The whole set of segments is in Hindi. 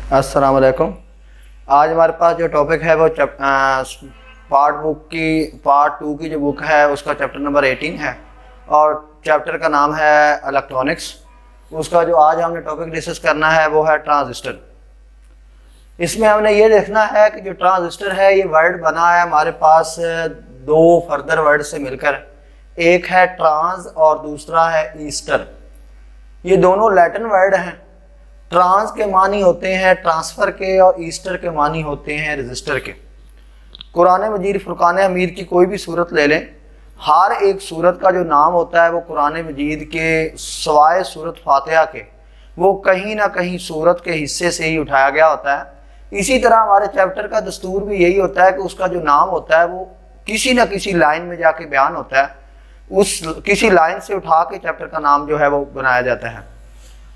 अस्सलाम वालेकुम। आज हमारे पास जो टॉपिक है वो पार्ट टू की जो बुक है उसका चैप्टर नंबर 18 है और चैप्टर का नाम है इलेक्ट्रॉनिक्स। उसका जो आज हमने टॉपिक डिस्कस करना है वो है ट्रांजिस्टर। इसमें हमने ये देखना है कि जो ट्रांजिस्टर है ये वर्ड बना है हमारे पास दो फर्दर वर्ड से मिलकर। एक है ट्रांस और दूसरा है ईस्टर। ये दोनों लैटिन वर्ड हैं। ट्रांस के मानी होते हैं ट्रांसफ़र के और ईस्टर के मानी होते हैं रजिस्टर के। कुरान मजीद फुरकान हमीद की कोई भी सूरत ले लें, हर एक सूरत का जो नाम होता है वो कुरान मजीद के सवाए सूरत फातिहा के वो कहीं ना कहीं सूरत के हिस्से से ही उठाया गया होता है। इसी तरह हमारे चैप्टर का दस्तूर भी यही होता है कि उसका जो नाम होता है वो किसी न किसी लाइन में जाके बयान होता है, उस किसी लाइन से उठा के चैप्टर का नाम जो है वो बनाया जाता है।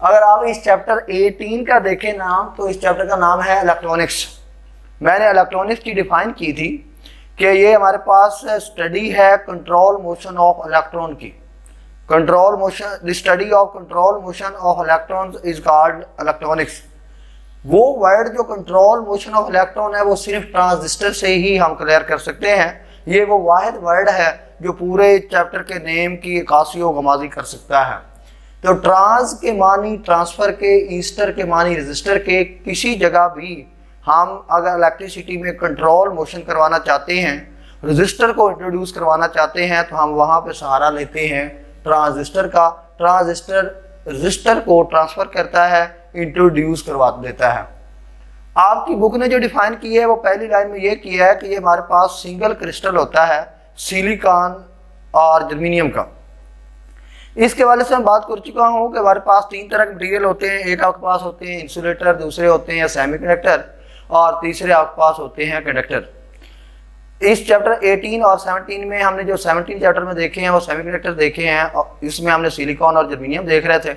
अगर आप इस चैप्टर 18 का देखें नाम, तो इस चैप्टर का नाम है इलेक्ट्रॉनिक्स। मैंने इलेक्ट्रॉनिक्स की डिफाइन की थी कि ये हमारे पास स्टडी है कंट्रोल मोशन ऑफ इलेक्ट्रॉन की। Control motion, the study of control motion of electrons is called electronics. वो वर्ड जो कंट्रोल मोशन ऑफ इलेक्ट्रॉन है वो सिर्फ ट्रांजिस्टर से ही हम क्लियर कर सकते हैं। ये वो वाहिद वर्ड है जो पूरे चैप्टर के नेम की अक्कासी व गमाजी कर सकता है। तो ट्रांस के मानी ट्रांसफ़र के, ईस्टर के मानी रजिस्टर के। किसी जगह भी हम अगर इलेक्ट्रिसिटी में कंट्रोल मोशन करवाना चाहते हैं, रजिस्टर को इंट्रोड्यूस करवाना चाहते हैं, तो हम वहाँ पे सहारा लेते हैं ट्रांजिस्टर का। ट्रांजिस्टर रजिस्टर को ट्रांसफ़र करता है, इंट्रोड्यूस करवा देता है। आपकी बुक ने जो डिफाइन की है वो पहली लाइन में ये किया है कि ये हमारे पास सिंगल क्रिस्टल होता है सिलिकॉन और जर्मेनियम का। इसके वाले से मैं बात कर चुका हूँ कि हमारे पास तीन तरह के मटेरियल होते हैं। एक आपके पास होते हैं इंसुलेटर, दूसरे होते हैं सेमीकंडक्टर और तीसरे आपके पास होते हैं कंडक्टर। इस चैप्टर 18 और 17 में हमने जो 17 चैप्टर में देखे हैं वो सेमीकंडक्टर देखे हैं और इसमें हमने सिलिकॉन और जर्मेनियम देख रहे थे।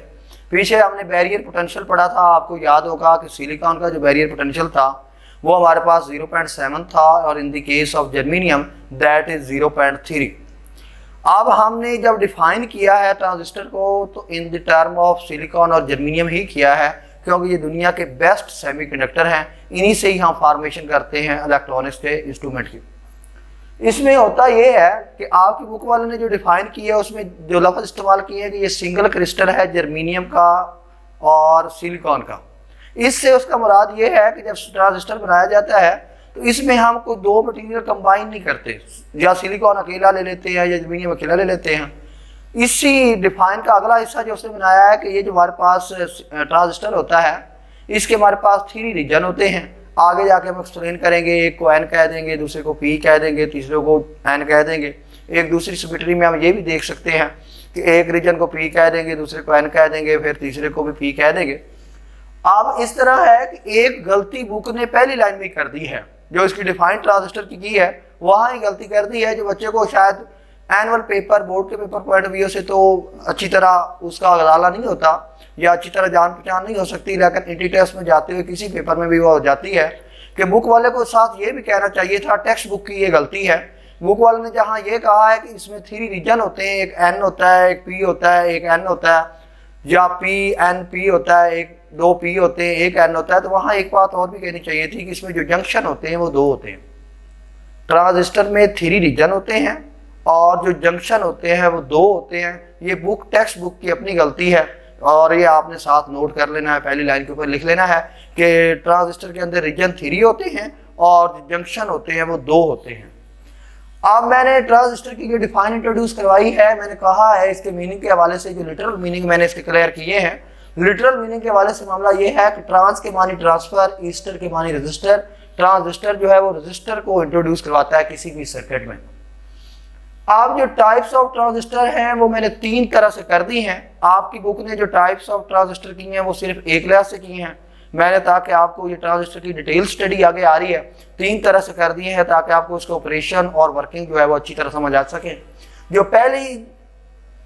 पीछे हमने बैरियर पोटेंशियल पढ़ा था। आपको याद होगा कि सिलिकॉन का जो बैरियर पोटेंशियल था वो हमारे पास 0.7 था और in the case of germanium that is 0.3। अब हमने जब डिफाइन किया है ट्रांजिस्टर को तो in the term of silicon और जर्मेनियम ही किया है, क्योंकि ये दुनिया के बेस्ट सेमीकंडक्टर हैं। इन्हीं से ही हम फार्मेशन करते हैं इलेक्ट्रॉनिक्स के इंस्ट्रूमेंट की। इसमें होता ये है कि आपकी बुक वाले ने जो डिफाइन किया है उसमें जो लफ्ज़ इस्तेमाल किए हैं कि ये सिंगल क्रिस्टल है जर्मेनियम का और सिलिकॉन का। इससे उसका मुराद ये है कि जब ट्रांजिस्टर बनाया जाता है तो इसमें हम कोई दो मटेरियल कंबाइन नहीं करते, या सिलिकॉन अकेला ले लेते हैं या जर्मेनियम अकेला ले लेते हैं। इसी डिफाइन का अगला हिस्सा जो उसने बनाया है कि ये जो हमारे पास ट्रांजिस्टर होता है इसके हमारे पास 3 रीजन होते हैं। आगे जाके हम एक्सप्लेन करेंगे। एक को एन कह देंगे, दूसरे को पी कह देंगे, तीसरे को एन कह देंगे। एक दूसरी सिमेट्री में हम ये भी देख सकते हैं कि एक रीजन को पी कह देंगे, दूसरे को एन कह देंगे, फिर तीसरे को भी पी कह देंगे। अब इस तरह है कि एक गलती बुक ने पहली लाइन में कर दी है, जो इसकी डिफाइन ट्रांजिस्टर की है वहाँ ही गलती कर दी है, जो बच्चे को शायद एनुअल पेपर, बोर्ड के पेपर पॉइंट ऑफ व्यू से तो अच्छी तरह उसका गजाला नहीं होता या अच्छी तरह जान पहचान नहीं हो सकती, लेकिन इंटी टेस्ट में जाते हुए किसी पेपर में भी वो हो जाती है कि बुक वाले को साथ ये भी कहना चाहिए था। टेक्स्ट बुक की ये गलती है। बुक वाले ने जहाँ ये कहा है कि इसमें 3 रीजन होते हैं, एक एन होता है, एक पी होता है, एक एन होता है, या पी एन पी होता है, एक 2 पी होते हैं, एक एन होता है, तो वहाँ एक बात और भी कहनी चाहिए थी कि इसमें जो जंक्शन होते हैं वो 2 होते हैं। ट्रांजिस्टर में 3 रीजन होते हैं और जो जंक्शन होते हैं वो 2 होते हैं। ये बुक टेक्स्ट बुक की अपनी गलती है और ये आपने साथ नोट कर लेना है, पहली लाइन के ऊपर लिख लेना है कि ट्रांजिस्टर के अंदर रीजन 3 होते हैं और जंक्शन होते हैं वो 2 होते हैं। अब मैंने ट्रांजिस्टर की जो डिफाइन इंट्रोड्यूस करवाई है, मैंने कहा है इसके मीनिंग के हवाले से जो लिटरल मीनिंग मैंने इसके क्लियर किए हैं। लिटरल मीनिंग के हवाले से मामला ये है कि ट्रांस के मानी ट्रांसफर, ईस्टर के मानी रजिस्टर। ट्रांजिस्टर जो है वो रजिस्टर को इंट्रोड्यूस करवाता है किसी भी सर्किट में। अब जो टाइप्स ऑफ ट्रांजिस्टर हैं वो मैंने 3 तरह से कर दी हैं। आपकी बुक ने जो टाइप्स ऑफ ट्रांजिस्टर की हैं वो सिर्फ एक लिहाज से की हैं। मैंने, ताकि आपको ये ट्रांजिस्टर की डिटेल स्टडी आगे आ रही है, 3 तरह से कर दिए हैं ताकि आपको उसका ऑपरेशन और वर्किंग जो है वो अच्छी तरह समझ आ सके। जो पहली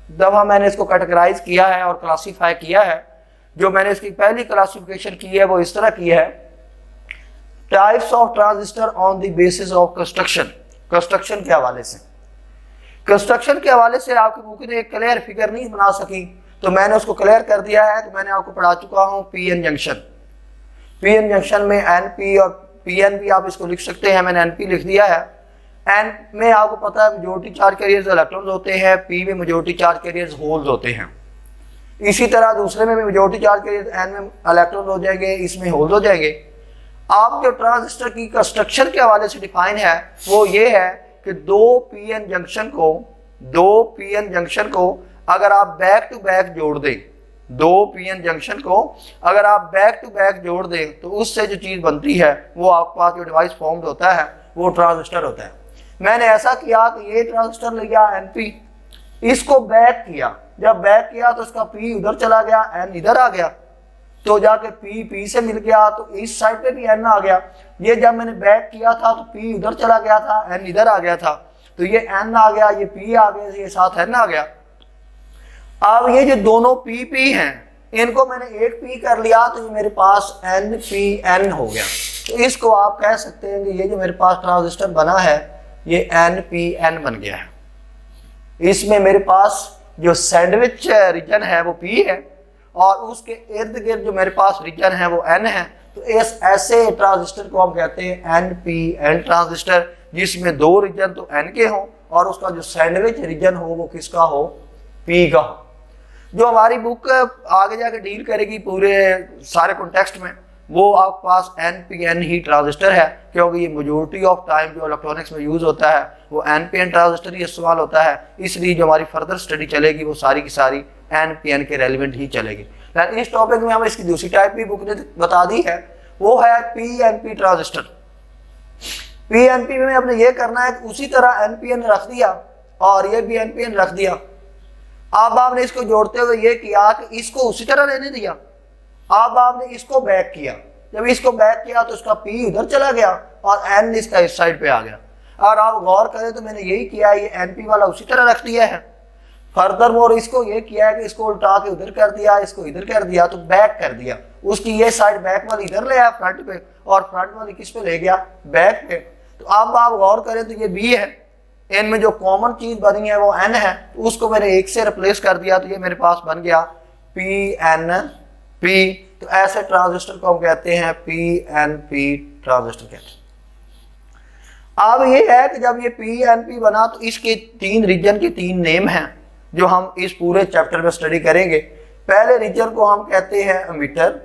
दफ़ा मैंने इसको कैटेगराइज किया है और क्लासीफाई किया है, जो मैंने इसकी पहली क्लासिफिकेशन की है वो इस तरह की है, types of transistor on the basis of construction. Construction के हवाले से, कंस्ट्रक्शन के हवाले से आपकी बुक ने एक क्लियर फिगर नहीं बना सकी, तो मैंने उसको क्लियर कर दिया है। तो मैंने आपको पढ़ा चुका हूँ P N junction. P N junction में एन पी और पी एन भी आप इसको लिख सकते हैं, मैंने एन पी लिख दिया है। एन में आपको पता है मेजॉरिटी चार्ज कैरियर्स इलेक्ट्रॉन्स होते हैं, पी में मेजॉरिटी चार्ज कैरियर्स होल्स होते हैं। इसी तरह दूसरे में भी मेजॉरिटी चार्ज कैरियर्स एन में इलेक्ट्रॉन हो जाएंगे, इसमें होल्स हो जाएंगे। आप जो ट्रांजिस्टर की कंस्ट्रक्शन के हवाले से डिफाइन है वो ये है कि दो पी एन जंक्शन को अगर आप बैक टू बैक जोड़ दें, दो पी एन जंक्शन को अगर आप बैक टू बैक जोड़ दें तो उससे जो चीज़ बनती है वो आपके पास जो डिवाइस फॉर्म्ड होता है वो ट्रांजिस्टर होता है। मैंने ऐसा किया कि ये ट्रांजिस्टर लिया एनपी, इसको बैक किया, जब बैक किया तो उसका पी उधर चला गया, एन इधर आ गया, तो जाके पी से मिल गया, तो इस साइड पे भी एन आ गया। ये जब मैंने बैक किया था तो पी उधर चला गया था, एन इधर आ गया था, तो ये एन आ गया, ये पी आ गया, ये साथ एन आ गया। अब ये जो दोनों पी हैं इनको मैंने एक पी कर लिया तो ये मेरे पास एन पी एन हो गया। तो इसको आप कह सकते हैं कि ये जो मेरे पास ट्रांजिस्टर बना है ये एन पी एन बन गया है। इसमें मेरे पास जो सैंडविच रीजन है वो पी है और उसके इर्द गिर्द जो मेरे पास रीजन है वो एन है। तो इस ऐसे ट्रांजिस्टर को हम कहते हैं एन पी एन ट्रांजिस्टर, जिसमें दो रीजन तो एन के हों और उसका जो सैंडविच रीजन हो वो किसका हो, पी का हो। जो हमारी बुक आगे जाके डील करेगी पूरे सारे कॉन्टेक्स्ट में वो आपके पास एन पी एन ही ट्रांजिस्टर है, क्योंकि ये मेजॉरिटी ऑफ टाइम जो इलेक्ट्रॉनिक्स में यूज़ होता है वो एन पी एन ट्रांजिस्टर ही इस्तेमाल होता है। इसलिए जो हमारी फर्दर स्टडी चलेगी वो सारी की सारी एन पी एन के रेलिवेंट ही चलेगी। इस टॉपिक में हमें इसकी दूसरी टाइप भी बुक ने बता दी है, वो है P N P transistor. P N P में आपने ये करना है उसी तरह एन पी एन रख दिया और ये भी एन पी एन रख दिया। अब आपने इसको जोड़ते हुए ये किया कि इसको उसी तरह रहने दिया। अब आपने इसको बैक किया, जब इसको बैक किया तो उसका पी उधर चला गया और एन इसका इस साइड पे आ गया। और आप गौर करें तो मैंने यही किया, ये एन पी वाला उसी तरह रख दिया है। फर्दर मोर इसको ये किया है कि इसको उल्टा के उधर कर दिया, इसको इधर कर दिया, तो बैक कर दिया। उसकी ये साइड बैक वाली इधर ले आया फ्रंट पे और फ्रंट वाली किस पे ले गया, बैक पे। तो अब आप गौर करें तो ये बी है, एन में जो कॉमन चीज बनी है वो एन है, तो उसको मैंने एक से रिप्लेस कर दिया तो ये मेरे पास बन गया पी एन पी। तो ऐसे ट्रांजिस्टर को हम कहते हैं पी एन पी ट्रांजिस्टर कहते हैं। अब ये है कि जब ये पी एन पी बना तो इसके तीन रीजन के तीन नेम हैं जो हम इस पूरे चैप्टर में स्टडी करेंगे। पहले रीजन को हम कहते हैं एमिटर,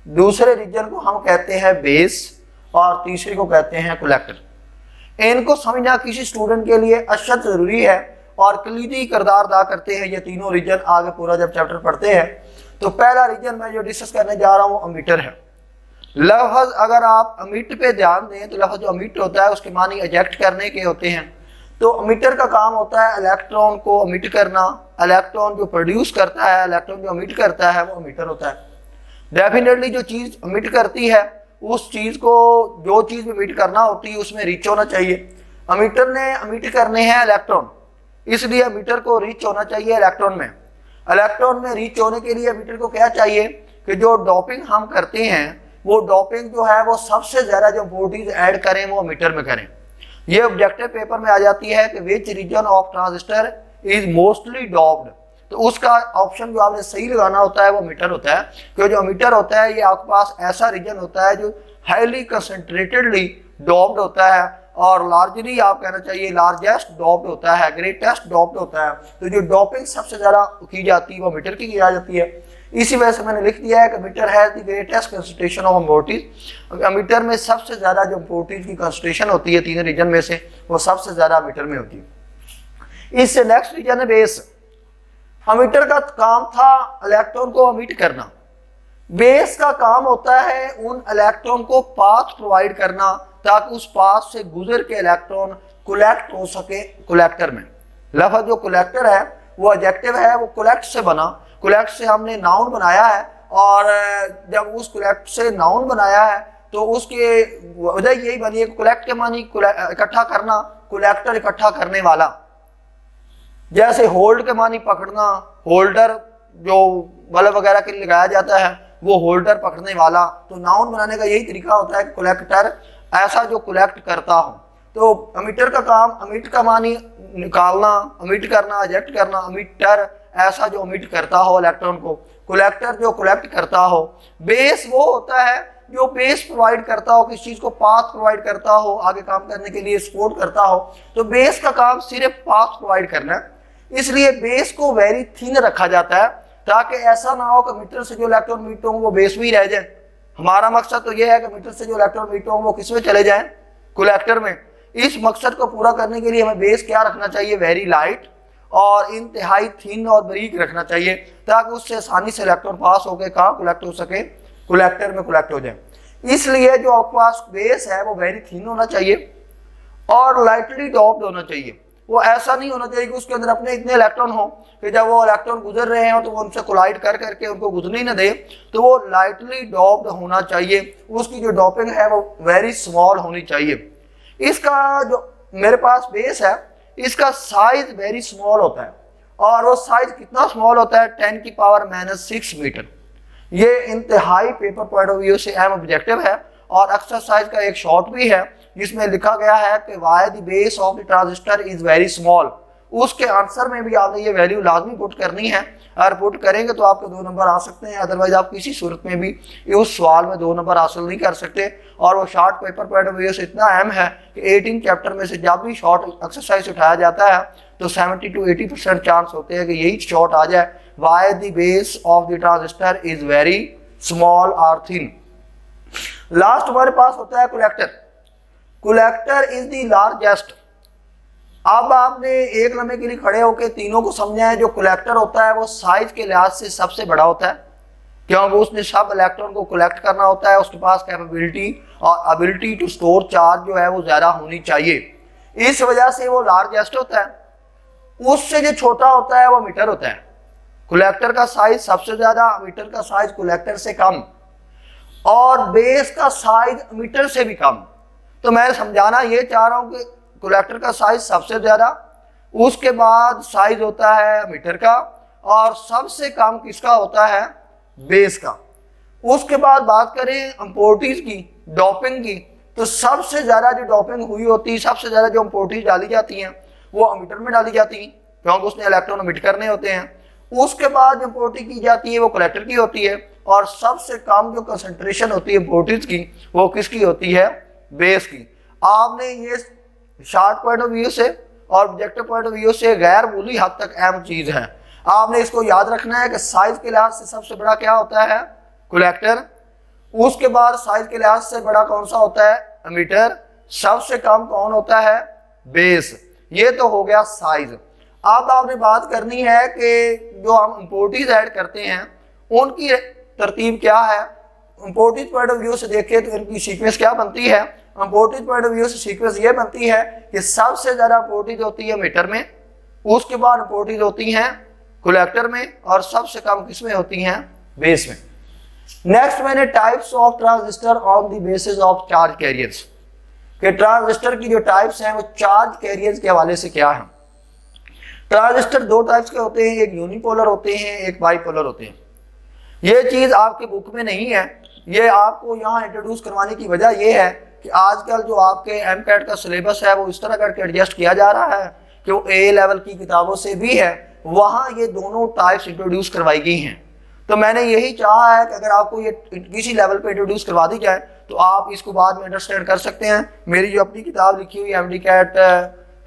दूसरे रीजन को हम कहते हैं बेस और तीसरे को कहते हैं कलेक्टर। इनको समझना किसी स्टूडेंट के लिए अशद जरूरी है और कलीदी किरदार अदा करते हैं ये तीनों रीजन। आगे पूरा जब चैप्टर पढ़ते हैं तो पहला रीजन मैं जो डिस्कस करने जा रहा हूँ अमीटर है। लफ्ज अगर आप अमिट पे ध्यान दें तो लफ्ज जो अमिट होता है उसके मानी इजेक्ट करने के होते हैं। तो अमीटर का काम होता है इलेक्ट्रॉन को अमिट करना। इलेक्ट्रॉन जो प्रोड्यूस करता है, इलेक्ट्रॉन जो अमिट करता है वो अमीटर होता है। डेफिनेटली जो चीज़ अमिट करती है उस चीज़ को, जो चीज़ अमिट करना होती है उसमें रिच होना चाहिए। अमीटर ने अमिट करने हैं इलेक्ट्रॉन, इसलिए अमीटर को रिच होना चाहिए इलेक्ट्रॉन में। इलेक्ट्रॉन में रिच होने के लिए अमीटर को क्या चाहिए कि जो डोपिंग हम करते हैं वो डोपिंग जो है वो सबसे ज़्यादा जो वोल्टेज ऐड करें वो अमीटर में करें। ये ऑब्जेक्टिव पेपर में आ जाती है कि which region of transistor is mostly doped. तो उसका ऑप्शन जो आपने सही लगाना होता है वो अमीटर होता है, क्योंकि जो अमीटर होता है ये आपके पास ऐसा रीजन होता है जो हाईली कंसंट्रेटेडली डॉप्ड होता है और लार्जली आप कहना चाहिए लार्जेस्ट डॉप्ड होता है, ग्रेटेस्ट डॉप्ड होता है। तो जो डॉपिंग सबसे ज़्यादा की जाती है वो अमीटर की जा जाती है। इसी वजह से मैंने लिख दिया है कि अमीटर है the greatest concentration of impurities. Emitter में सबसे ज़्यादा जो इम्पोर्टेज की कंसंट्रेशन होती है तीन रीजन में से वो सबसे ज़्यादा अमीटर में होती है। इससे नेक्स्ट रीजन है बेस। अमीटर का काम था इलेक्ट्रॉन को अमिट करना। बेस का काम होता है उन इलेक्ट्रॉन को पाथ प्रोवाइड करना ताकि उस पाथ से गुजर के इलेक्ट्रॉन कलेक्ट हो सके कलेक्टर में। लफ्ज़ जो कलेक्टर है वो एडजेक्टिव है, वो कलेक्ट से बना। कलेक्ट से हमने नाउन बनाया है और जब उस कलेक्ट से नाउन बनाया है तो उसके वजह यही बनी है। कलेक्ट के मानी इकट्ठा करना, कलेक्टर इकट्ठा करने वाला। जैसे होल्ड के मानी पकड़ना, होल्डर जो बल्ब वगैरह के लिए लगाया जाता है वो होल्डर पकड़ने वाला। तो नाउन बनाने का यही तरीका होता है कि कलेक्टर ऐसा जो कलेक्ट करता हो। तो अमीटर का काम, अमिट का मानी निकालना, अमिट करना, एजेक्ट करना। अमीटर ऐसा जो अमिट करता हो इलेक्ट्रॉन को, कलेक्टर जो कलेक्ट करता हो। बेस वो होता है जो बेस प्रोवाइड करता हो, किसी चीज को पाथ प्रोवाइड करता हो, आगे काम करने के लिए सपोर्ट करता हो। तो बेस का काम सिर्फ पाथ प्रोवाइड करना है, इसलिए बेस को वेरी थिन रखा जाता है ताकि ऐसा ना हो कि मीटर से जो इलेक्ट्रॉन मीट होंगे वो बेस में ही रह जाए। हमारा मकसद तो ये है कि मीटर से जो इलेक्ट्रॉन मीट होंगे वो किस में चले जाएं, कलेक्टर में। इस मकसद को पूरा करने के लिए हमें बेस क्या रखना चाहिए, वेरी लाइट और इंतहाई थिन और बारीक रखना चाहिए ताकि उससे आसानी से इलेक्ट्रॉन पास होकर कहाँ कलेक्ट हो सके, कलेक्टर में कलेक्ट हो जाए। इसलिए जो आपके पास बेस है वो वेरी थिन होना चाहिए और लाइटली डॉप्ड होना चाहिए। वो ऐसा नहीं होना चाहिए कि उसके अंदर अपने इतने इलेक्ट्रॉन हो कि जब वो इलेक्ट्रॉन गुजर रहे हो तो वो उनसे कोलाइड कर करके उनको गुजरने न दे। तो वो लाइटली डॉप्ड होना चाहिए, उसकी जो डॉपिंग है वो वेरी स्मॉल होनी चाहिए। इसका जो मेरे पास बेस है इसका साइज वेरी स्मॉल होता है, और वो साइज कितना स्मॉल होता है, 10⁻⁻⁶ मीटर। ये इंतहाई पेपर पॉइंट ऑफ व्यू से अहम ऑब्जेक्टिव है। और एक्सरसाइज का एक शॉर्ट भी है जिसमें लिखा गया है कि why the base of the transistor is very small. उसके आंसर में भी आपने ये वैल्यू लाजमी पुट करनी है, अगर पुट करेंगे तो आपके 2 नंबर आ सकते हैं, अदरवाइज आप किसी सूरत में भी उस सवाल में 2 नंबर हासिल नहीं कर सकते। और वो short paper point of view से इतना अहम है कि 18 चैप्टर में से जब भी शॉर्ट एक्सरसाइज उठाया जाता है तो 70 to 80% चांस होते हैं कि यही शॉर्ट आ जाए, why the base of the transistor is very small और थिन। लास्ट हमारे पास होता है collector. Collector is the largest. अब आपने एक लम्हे के लिए खड़े होकर तीनों को समझा है, जो कलेक्टर होता है वो साइज के लिहाज से सबसे बड़ा होता है क्योंकि उसने सब इलेक्ट्रॉन को कलेक्ट करना होता है, उसके पास कैपेबिलिटी और एबिलिटी टू स्टोर चार्ज जो है वो ज्यादा होनी चाहिए, इस वजह से वो लार्जेस्ट होता है। उससे जो छोटा होता है वो मीटर होता है। कलेक्टर का साइज सबसे ज्यादा, मीटर का साइज कलेक्टर से कम, और बेस का साइज मीटर से भी कम। तो मैं समझाना ये चाह रहा हूं कि कलेक्टर का साइज सबसे ज्यादा, उसके बाद साइज होता है मीटर का, और सबसे कम किसका होता है, बेस का। उसके बाद बात करें इम्पोर्टीज की, डोपिंग की, तो सबसे ज्यादा जो डोपिंग हुई होती है, सबसे ज्यादा जो इम्पोर्टीज डाली जाती हैं वो अमीटर में डाली जाती है क्योंकि उसने इलेक्ट्रॉन अमिट करने होते हैं। उसके बाद जो इम्पोर्टी की जाती है वो कलेक्टर की होती है, और सबसे कम जो कंसंट्रेशन होती है इम्पोर्टीज की वो किसकी होती है, बेस की। आपने ये शॉर्ट पॉइंट ऑफ व्यू से और ऑब्जेक्टिव पॉइंट ऑफ व्यू से गैर मूली हद तक अहम चीज है। आपने इसको याद रखना है कि साइज के लिहाज से सबसे बड़ा क्या होता है, कलेक्टर। उसके बाद साइज के लिहाज से बड़ा कौन सा होता है, एमीटर। सबसे कम कौन होता है, बेस। ये तो हो गया साइज। अब आपने बात करनी है कि जो हम इम्पोर्टीज ऐड करते हैं उनकी तरतीब क्या है। इम्पोर्टीज पॉइंट ऑफ व्यू से देखें तो इनकी सीक्वेंस क्या बनती है। इम्पोर्टीज पॉइंट ऑफ व्यू से सीक्वेंस ये बनती है कि सबसे ज्यादा इम्पोर्टीज होती है मीटर में, उसके बाद इम्पोर्टीज होती हैं कलेक्टर में, और सबसे कम किसमें होती हैं, बेस में। नेक्स्ट मैंने types of transistor on the basis of charge carriers, कि ट्रांजिस्टर की जो टाइप्स हैं वो चार्ज कैरियर्स के हवाले से क्या है। ट्रांजिस्टर 2 टाइप्स के होते हैं, एक यूनिपोलर होते हैं, एक बाईपोलर होते हैं। ये चीज आपके बुक में नहीं है, ये आपको यहाँ इंट्रोड्यूस करवाने की वजह यह है कि आजकल जो आपके एमकेट का सिलेबस है वो इस तरह करके एडजस्ट किया जा रहा है कि वो ए लेवल की किताबों से भी है, वहाँ ये दोनों टाइप्स इंट्रोड्यूस करवाई गई हैं। तो मैंने यही चाहा है कि अगर आपको ये किसी लेवल पे इंट्रोड्यूस करवा दी जाए तो आप इसको बाद में अंडरस्टैंड कर सकते हैं। मेरी जो अपनी किताब लिखी हुई एमडीकैट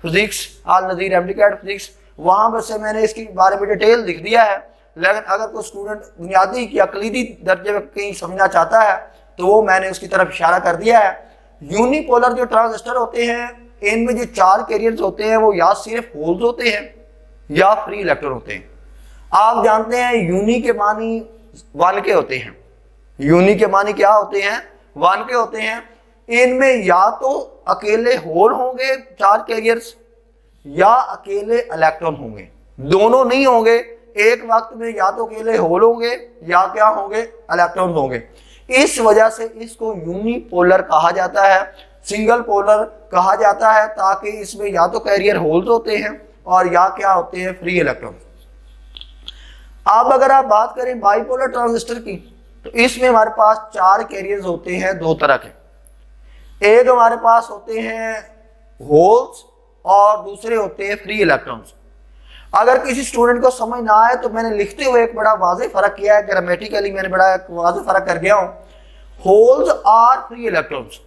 फिजिक्स, आल नज़ीर एमडीकैट फिजिक्स, वहाँ पर से मैंने इसके बारे में डिटेल लिख दिया है। लेकिन अगर कोई स्टूडेंट बुनियादी की अकलीदी दर्जे में कहीं समझना चाहता है तो वो मैंने उसकी तरफ इशारा कर दिया है। यूनिपोलर जो ट्रांजिस्टर होते हैं इनमें जो चार्ज कैरियर्स होते हैं वो या सिर्फ होल्स होते हैं या फ्री इलेक्ट्रॉन होते हैं। आप जानते हैं यूनि के मानी 1 के होते हैं, यूनि के मानी क्या होते हैं, 1 के होते हैं। इनमें या तो अकेले होल होंगे चार्ज कैरियर्स या अकेले इलेक्ट्रॉन होंगे, दोनों नहीं होंगे। एक वक्त में या तो अकेले होल होंगे या क्या होंगे, इलेक्ट्रॉन होंगे। इस वजह से इसको यूनिपोलर कहा जाता है, सिंगल पोलर कहा जाता है, ताकि इसमें या तो कैरियर होल्स होते हैं और या क्या होते हैं, फ्री इलेक्ट्रॉन। अब अगर आप बात करें बाईपोलर ट्रांजिस्टर की तो इसमें हमारे पास 4 कैरियर्स होते हैं 2 तरह के। एक हमारे पास होते हैं होल्स और दूसरे होते हैं फ्री इलेक्ट्रॉन्स। अगर किसी स्टूडेंट को समझ ना आए तो मैंने लिखते हुए एक बड़ा वाज़ेह फ़र्क किया है, ग्रामेटिकली मैंने बड़ा एक वाज़ेह फ़र्क कर गया हूँ। Holes are free electrons.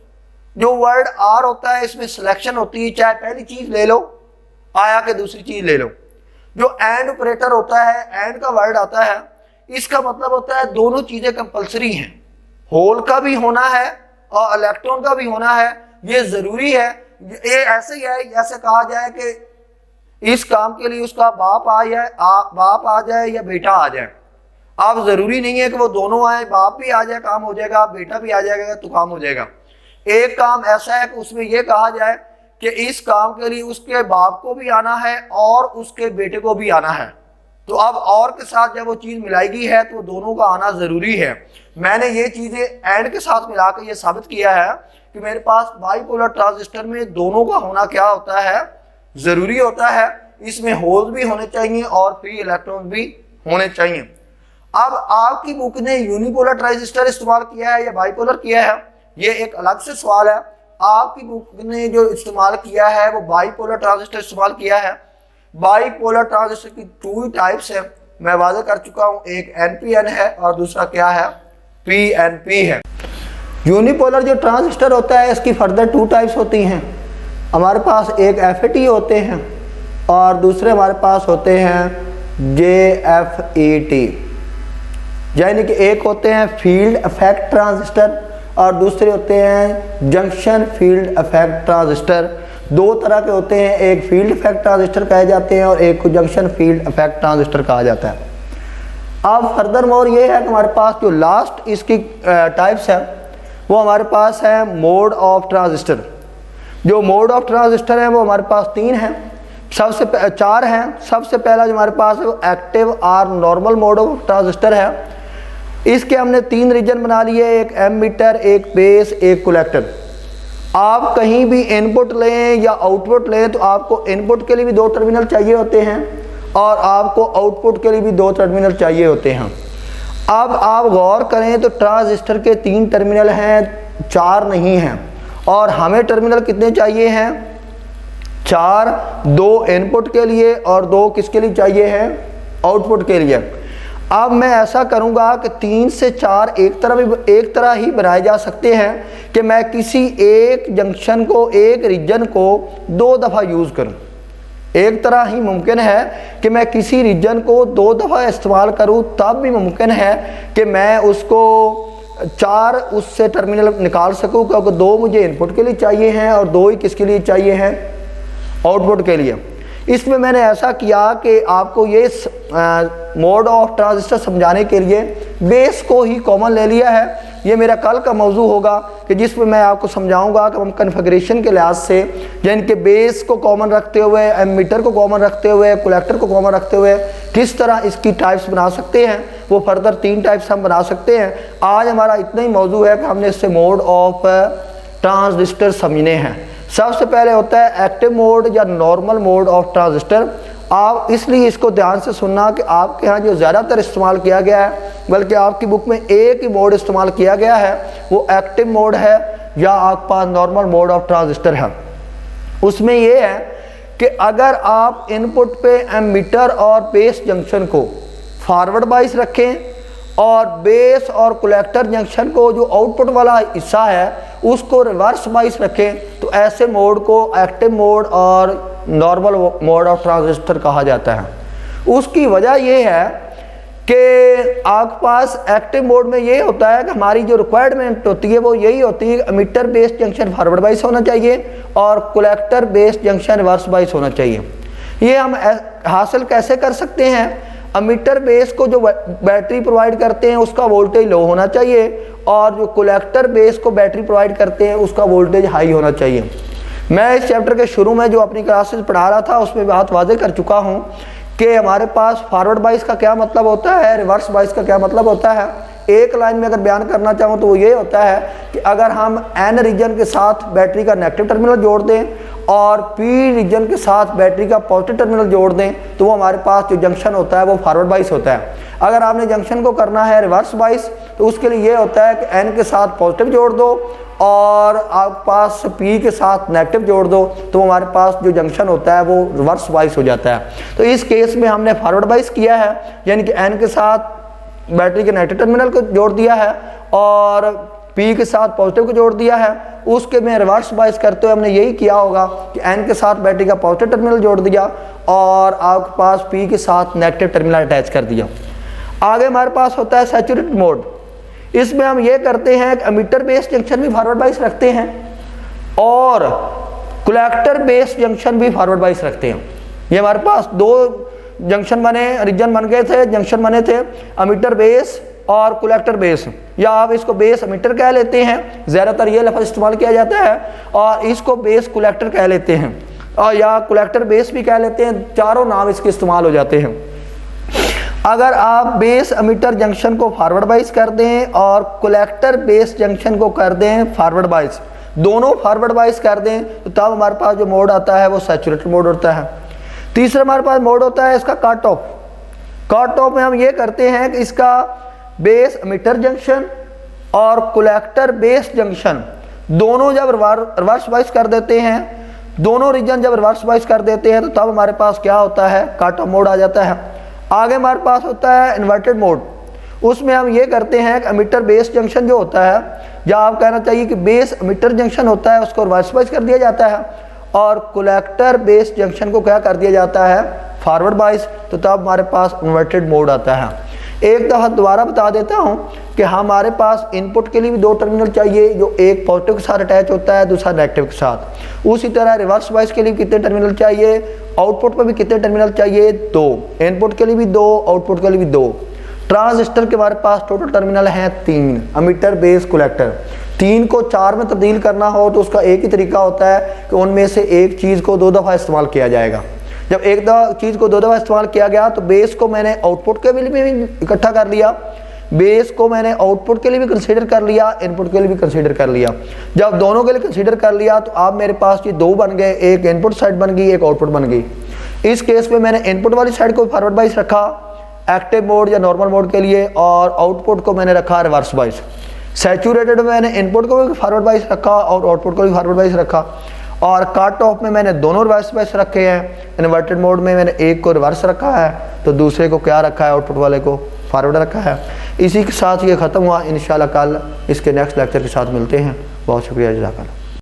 जो वर्ड आर होता है इसमें सिलेक्शन होती है, चाहे पहली चीज ले लो आया कि दूसरी चीज ले लो। जो एंड ऑपरेटर होता है, एंड का वर्ड आता है, इसका मतलब होता है दोनों चीजें कंपलसरी हैं, होल का भी होना है और इलेक्ट्रॉन का भी होना है, ये जरूरी है। ये ऐसे ही है जैसे कहा जाए कि इस काम के लिए उसका बाप बाप आ जाए या बेटा आ जाए। अब जरूरी नहीं है कि वो दोनों आए, बाप भी आ जाए काम हो जाएगा, बेटा भी आ जाएगा तो काम हो जाएगा। एक काम ऐसा है कि उसमें यह कहा जाए कि इस काम के लिए उसके बाप को भी आना है और उसके बेटे को भी आना है, तो अब और के साथ जब वो चीज मिलाएगी है तो दोनों का आना जरूरी है। मैंने ये चीजें एंड के साथ मिलाकर ये साबित किया है कि मेरे पास बाइपोलर ट्रांजिस्टर में दोनों का होना क्या होता है, जरूरी होता है। इसमें होल्स भी होने चाहिए और फ्री इलेक्ट्रॉन भी होने चाहिए। अब आपकी बुक ने यूनिपोलर ट्रांजिस्टर इस्तेमाल किया है या बाइपोलर किया है, ये एक अलग से सवाल है। आपकी बुक ने जो इस्तेमाल किया है वो बाइपोलर ट्रांजिस्टर इस्तेमाल किया है। बाइपोलर ट्रांजिस्टर की 2 टाइप्स है, मैं वादा कर चुका हूं, एक NPN है और दूसरा क्या है, PNP है। यूनिपोलर जो ट्रांजिस्टर होता है इसकी फर्दर 2 टाइप्स होती हैं। हमारे पास एक FET होते हैं और दूसरे हमारे पास होते हैं JFET, यानी कि एक होते हैं फील्ड इफेक्ट ट्रांजिस्टर और दूसरे होते हैं जंक्शन फील्ड इफेक्ट ट्रांजिस्टर। 2 तरह के होते हैं, एक फील्ड इफेक्ट ट्रांजिस्टर कहे जाते हैं और एक को जंक्शन फील्ड इफेक्ट ट्रांजिस्टर कहा जाता है। अब फर्दर मोर ये है कि हमारे पास जो लास्ट इसकी टाइप्स है वो हमारे पास है मोड ऑफ ट्रांजिस्टर। जो मोड ऑफ ट्रांजिस्टर है वो हमारे पास 3 हैं, 4 हैं। सबसे पहला जो हमारे पास है वो active or normal mode of transistor है। इसके हमने 3 रीजन बना लिए, एक एमीटर, एक बेस, एक कलेक्टर। आप कहीं भी इनपुट लें या आउटपुट लें तो आपको इनपुट के लिए भी 2 टर्मिनल चाहिए होते हैं और आपको आउटपुट के लिए भी 2 टर्मिनल चाहिए होते हैं। अब आप गौर करें तो ट्रांजिस्टर के 3 टर्मिनल हैं, 4 नहीं हैं, और हमें टर्मिनल कितने चाहिए हैं, 4। 2 इनपुट के लिए और 2 किसके लिए चाहिए हैं, आउटपुट के लिए। अब मैं ऐसा करूंगा कि 3 से 4 एक तरह ही बनाए जा सकते हैं कि मैं किसी एक जंक्शन को, एक रीजन को 2 दफ़ा यूज़ करूं। एक तरह ही मुमकिन है कि मैं किसी रीजन को 2 दफ़ा इस्तेमाल करूं, तब भी मुमकिन है कि मैं उसको 4 उससे टर्मिनल निकाल सकूं, क्योंकि 2 मुझे इनपुट के लिए चाहिए हैं और 2 ही किसके लिए चाहिए हैं, आउटपुट के लिए। इसमें मैंने ऐसा किया कि आपको ये मोड ऑफ ट्रांजिस्टर समझाने के लिए बेस को ही कॉमन ले लिया है। ये मेरा कल का मौजू होगा कि जिसमें मैं आपको समझाऊंगा कि हम कन्फिगरेशन के लिहाज से, यानी कि बेस को कॉमन रखते हुए, एमीटर को कॉमन रखते हुए, कलेक्टर को कॉमन रखते हुए किस तरह इसकी टाइप्स बना सकते हैं। वो फर्दर 3 टाइप्स हम बना सकते हैं। आज हमारा इतना ही मौजू है कि हमने इससे मोड ऑफ ट्रांजिस्टर समझने हैं। सबसे पहले होता है एक्टिव मोड या नॉर्मल मोड ऑफ ट्रांजिस्टर। आप इसलिए इसको ध्यान से सुनना कि आपके यहाँ जो ज़्यादातर इस्तेमाल किया गया है, बल्कि आपकी बुक में एक ही मोड इस्तेमाल किया गया है, वो एक्टिव मोड है या आपके पास नॉर्मल मोड ऑफ ट्रांजिस्टर है। उसमें ये है कि अगर आप इनपुट पे एमीटर और बेस जंक्शन को फॉरवर्ड बाइस रखें और बेस और कलेक्टर जंक्शन को, जो आउटपुट वाला हिस्सा है, उसको रिवर्स बाइस रखें, तो ऐसे मोड को एक्टिव मोड और नॉर्मल मोड ऑफ ट्रांजिस्टर कहा जाता है। उसकी वजह यह है कि आपके पास एक्टिव मोड में ये होता है कि हमारी जो रिक्वायरमेंट होती है वो यही होती है कि एमीटर बेस जंक्शन फॉरवर्ड बाइस होना चाहिए और collector base junction reverse bias होना चाहिए। ये हम हासिल कैसे कर सकते हैं, एमीटर बेस को जो बैटरी प्रोवाइड करते हैं उसका वोल्टेज लो होना चाहिए और जो कलेक्टर बेस को बैटरी प्रोवाइड करते हैं उसका वोल्टेज हाई होना चाहिए। मैं इस चैप्टर के शुरू में जो अपनी क्लासेस पढ़ा रहा था उसमें बात वाज़ेह कर चुका हूं कि हमारे पास फॉरवर्ड बाइस का क्या मतलब होता है, रिवर्स बाइस का क्या मतलब होता है। एक लाइन में अगर बयान करना चाहूँ तो वो ये होता है कि अगर हम एन रीजन के साथ बैटरी का नेगेटिव टर्मिनल जोड़ दें और पी रीजन के साथ बैटरी का पॉजिटिव टर्मिनल जोड़ दें तो वो हमारे पास जो जंक्शन होता है वो फॉरवर्ड बाइस होता है। अगर आपने जंक्शन को करना है रिवर्स बाइस तो उसके लिए ये होता है कि एन के साथ पॉजिटिव जोड़ दो और आपके पास पी के साथ नेगेटिव जोड़ दो, तो हमारे पास जो जंक्शन होता है वो रिवर्स बाइस हो जाता है। तो इस केस में हमने फॉरवर्ड बाइस किया है, यानी कि एन के साथ बैटरी के नेगेटिव टर्मिनल को जोड़ दिया है और P के साथ पॉजिटिव को जोड़ दिया है, उसके में रिवर्स बाइस करते हुए हमने यही किया होगा कि N के साथ बैटरी का पॉजिटिव टर्मिनल जोड़ दिया और आपके पास P के साथ नेगेटिव टर्मिनल अटैच कर दिया। आगे हमारे पास होता है सैचुरेटेड मोड। इसमें हम ये करते हैं कि एमिटर बेस जंक्शन भी फॉरवर्ड बाइस रखते हैं और कलेक्टर बेस जंक्शन भी फॉरवर्ड बाइस रखते हैं। ये हमारे पास दो जंक्शन बने, रीजन बन गए थे, जंक्शन बने थे, एमिटर बेस और कलेक्टर बेस, या आप इसको बेस एमिटर कह लेते हैं, ज़्यादातर ये लफ्ज़ इस्तेमाल किया जाता है, और इसको बेस कलेक्टर कह लेते हैं और या कलेक्टर बेस भी कह लेते हैं, चारों नाम इसके इस्तेमाल हो जाते हैं। अगर आप बेस एमिटर जंक्शन को फॉरवर्ड बाइस कर दें और कलेक्टर बेस जंक्शन को कर दें फॉरवर्ड बाइस, दोनों फॉरवर्ड बाइस कर दें, तो तब हमारे पास जो मोड आता है वो सैचुरेटेड मोड होता है। तीसरा हमारे पास मोड होता है इसका कट ऑफ। कट ऑफ में हम ये करते हैं कि इसका बेस एमिटर जंक्शन और कलेक्टर बेस जंक्शन दोनों जब रिवर्स बाइस कर देते हैं, दोनों रीजन जब रिवर्स बाइस कर देते हैं, तो तब हमारे पास क्या होता है, कट ऑफ मोड आ जाता है। आगे हमारे पास होता है इन्वर्टेड मोड। उसमें हम ये करते हैं कि एमिटर बेस जंक्शन जो होता है, या आप कहना चाहिए कि बेस एमिटर जंक्शन होता है, उसको रिवर्स बाइस कर दिया जाता है और कलेक्टर बेस जंक्शन को क्या कर दिया जाता है, फॉरवर्ड बाइस, तो तब हमारे पास इन्वर्टेड मोड आता है। एक दफ़ा दोबारा बता देता हूँ कि हमारे पास इनपुट के लिए भी दो टर्मिनल चाहिए, जो एक पॉजिटिव के साथ अटैच होता है, दूसरा नेगेटिव के साथ। उसी तरह रिवर्स बाइस के लिए कितने टर्मिनल चाहिए, आउटपुट पर भी कितने टर्मिनल चाहिए, दो। इनपुट के लिए भी दो, आउटपुट के लिए भी दो। ट्रांजिस्टर के हमारे पास टोटल टर्मिनल हैं 3, एमिटर बेस कलेक्टर। 3 को 4 में तब्दील करना हो तो उसका एक ही तरीका होता है कि उनमें से एक चीज़ को 2 दफ़ा इस्तेमाल किया जाएगा। जब एक चीज़ को 2 दफ़ा इस्तेमाल किया गया तो बेस को मैंने आउटपुट के लिए भी इकट्ठा कर लिया, बेस को मैंने आउटपुट के लिए भी कंसीडर कर लिया, इनपुट के लिए भी कंसीडर कर लिया। जब दोनों के लिए कंसीडर कर लिया तो अब मेरे पास ये 2 बन गए, एक इनपुट साइड बन गई, एक आउटपुट बन गई। इस केस में मैंने इनपुट वाली साइड को फॉरवर्ड बाइस रखा एक्टिव मोड या नॉर्मल मोड के लिए, और आउटपुट को मैंने रखा रिवर्स बाइस। सैचुरेटेड में मैंने इनपुट को भी फॉरवर्ड बाइस रखा और आउटपुट को भी फॉरवर्ड बाइस रखा, और कट ऑफ में मैंने दोनों रिवर्स बाइस रखे हैं। इन्वर्टेड मोड में मैंने एक को रिवर्स रखा है तो दूसरे को क्या रखा है, आउटपुट वाले को फॉरवर्ड रखा है। इसी के साथ ये ख़त्म हुआ। इंशाल्लाह कल इसके नेक्स्ट लेक्चर के साथ मिलते हैं। बहुत शुक्रिया, जज़ाकल्लाह।